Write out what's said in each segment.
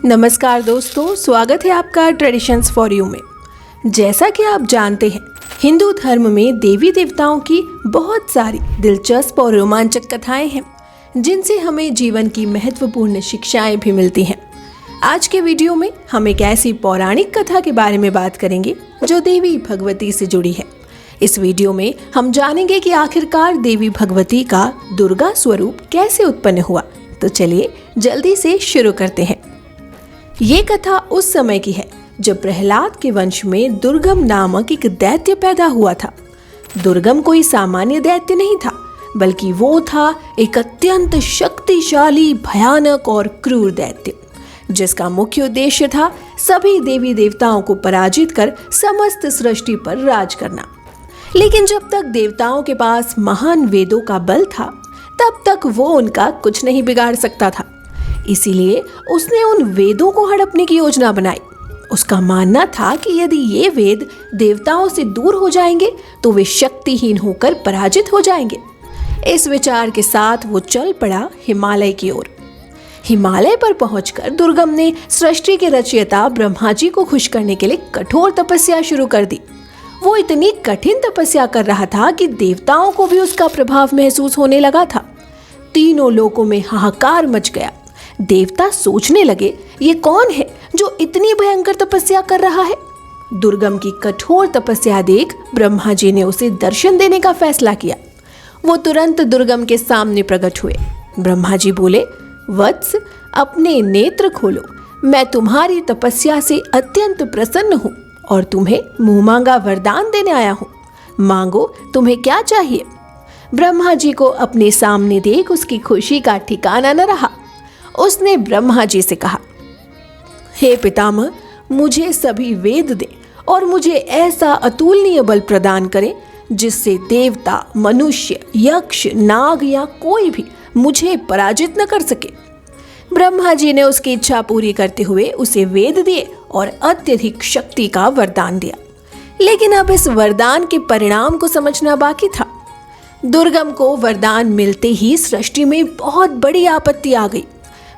नमस्कार दोस्तों, स्वागत है आपका ट्रेडिशंस फॉर यू में। जैसा कि आप जानते हैं, हिंदू धर्म में देवी देवताओं की बहुत सारी दिलचस्प और रोमांचक कथाएं हैं जिनसे हमें जीवन की महत्वपूर्ण शिक्षाएं भी मिलती हैं। आज के वीडियो में हम एक ऐसी पौराणिक कथा के बारे में बात करेंगे जो देवी भगवती से जुड़ी है। इस वीडियो में हम जानेंगे कि आखिरकार देवी भगवती का दुर्गा स्वरूप कैसे उत्पन्न हुआ। तो चलिए जल्दी से शुरू करते हैं। ये कथा उस समय की है जब प्रहलाद के वंश में दुर्गम नामक एक दैत्य पैदा हुआ था। दुर्गम कोई सामान्य दैत्य नहीं था, बल्कि वो था एक अत्यंत शक्तिशाली, भयानक और क्रूर दैत्य, जिसका मुख्य उद्देश्य था सभी देवी देवताओं को पराजित कर समस्त सृष्टि पर राज करना। लेकिन जब तक देवताओं के पास महान वेदों का बल था, तब तक वो उनका कुछ नहीं बिगाड़ सकता था। इसीलिए उसने उन वेदों को हड़पने की योजना बनाई। उसका मानना था कि यदि ये वेद देवताओं से दूर हो जाएंगे तो वे शक्तिहीन होकर पराजित हो जाएंगे। इस विचार के साथ वो चल पड़ा हिमालय की ओर। हिमालय पर पहुंचकर दुर्गम ने सृष्टि के रचयिता ब्रह्मा जी को खुश करने के लिए कठोर तपस्या शुरू कर दी। वो इतनी कठिन तपस्या कर रहा था कि देवताओं को भी उसका प्रभाव महसूस होने लगा था। तीनों लोकों में हाहाकार मच गया। देवता सोचने लगे, ये कौन है जो इतनी भयंकर तपस्या कर रहा है। दुर्गम की कठोर तपस्या देख ब्रह्मा जी ने उसे दर्शन देने का फैसला किया। वो तुरंत दुर्गम के सामने प्रकट हुए। ब्रह्मा जी बोले, वत्स, अपने नेत्र खोलो। मैं तुम्हारी तपस्या से अत्यंत प्रसन्न हूँ और तुम्हें मुंह मांगा वरदान देने आया हूँ। मांगो, तुम्हें क्या चाहिए। ब्रह्मा जी को अपने सामने देख उसकी खुशी का ठिकाना न रहा। उसने ब्रह्मा जी से कहा, हे पितामह, मुझे सभी वेद दे और मुझे ऐसा अतुलनीय बल प्रदान करें जिससे देवता, मनुष्य, यक्ष, नाग या कोई भी मुझे पराजित न कर सके। ब्रह्मा जी ने उसकी इच्छा पूरी करते हुए उसे वेद दिए और अत्यधिक शक्ति का वरदान दिया। लेकिन अब इस वरदान के परिणाम को समझना बाकी था। दुर्गम को वरदान मिलते ही सृष्टि में बहुत बड़ी आपत्ति आ गई।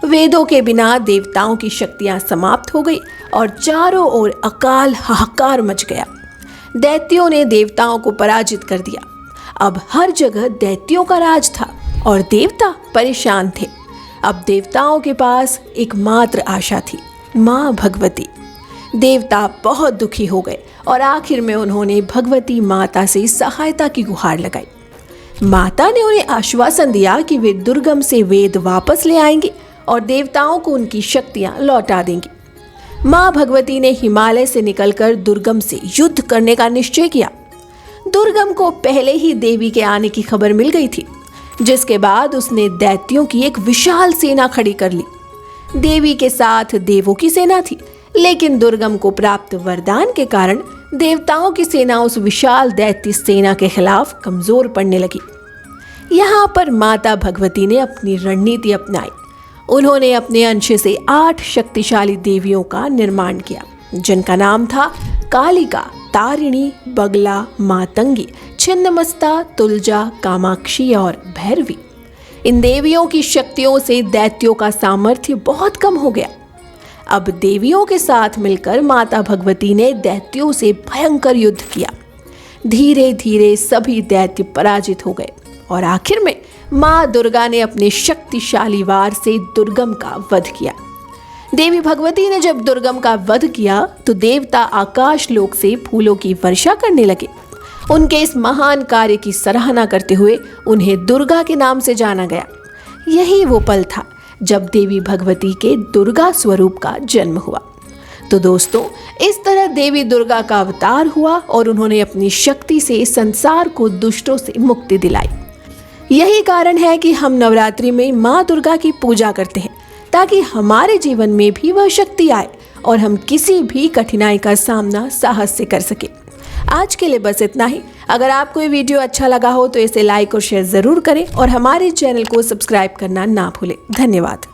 वेदों के बिना देवताओं की शक्तियां समाप्त हो गई और चारों ओर अकाल हाहाकार मच गया। दैत्यों ने देवताओं को पराजित कर दिया। अब हर जगह दैत्यों का राज था और देवता परेशान थे। अब देवताओं के पास एकमात्र आशा थी, माँ भगवती। देवता बहुत दुखी हो गए और आखिर में उन्होंने भगवती माता से सहायता की गुहार लगाई। माता ने उन्हें आश्वासन दिया कि वे दुर्गम से वेद वापस ले आएंगे और देवताओं को उनकी शक्तियां लौटा देंगी। माँ भगवती ने हिमालय से निकलकर दुर्गम से युद्ध करने का निश्चय किया। दुर्गम को पहले ही देवी के आने की खबर मिल गई थी, जिसके बाद उसने दैत्यों की एक विशाल सेना खड़ी कर ली। देवी के साथ देवों की सेना थी, लेकिन दुर्गम को प्राप्त वरदान के कारण देवताओं की सेना उस विशाल दैत्य सेना के खिलाफ कमजोर पड़ने लगी। यहाँ पर माता भगवती ने अपनी रणनीति अपनाई। उन्होंने अपने अंश से 8 शक्तिशाली देवियों का निर्माण किया, जिनका नाम था कालिका, तारिणी, बगला, मातंगी, छिन्नमस्ता, तुलजा, कामाक्षी और भैरवी। इन देवियों की शक्तियों से दैत्यों का सामर्थ्य बहुत कम हो गया। अब देवियों के साथ मिलकर माता भगवती ने दैत्यों से भयंकर युद्ध किया। धीरे धीरे सभी दैत्य पराजित हो गए और आखिर में माँ दुर्गा ने अपने शक्तिशाली वार से दुर्गम का वध किया। देवी भगवती ने जब दुर्गम का वध किया तो देवता आकाश लोक से फूलों की वर्षा करने लगे। उनके इस महान कार्य की सराहना करते हुए उन्हें दुर्गा के नाम से जाना गया। यही वो पल था जब देवी भगवती के दुर्गा स्वरूप का जन्म हुआ। तो दोस्तों, इस तरह देवी दुर्गा का अवतार हुआ और उन्होंने अपनी शक्ति से संसार को दुष्टों से मुक्ति दिलाई। यही कारण है कि हम नवरात्रि में माँ दुर्गा की पूजा करते हैं, ताकि हमारे जीवन में भी वह शक्ति आए और हम किसी भी कठिनाई का सामना साहस से कर सके। आज के लिए बस इतना ही। अगर आपको ये वीडियो अच्छा लगा हो तो इसे लाइक और शेयर ज़रूर करें और हमारे चैनल को सब्सक्राइब करना ना भूलें। धन्यवाद।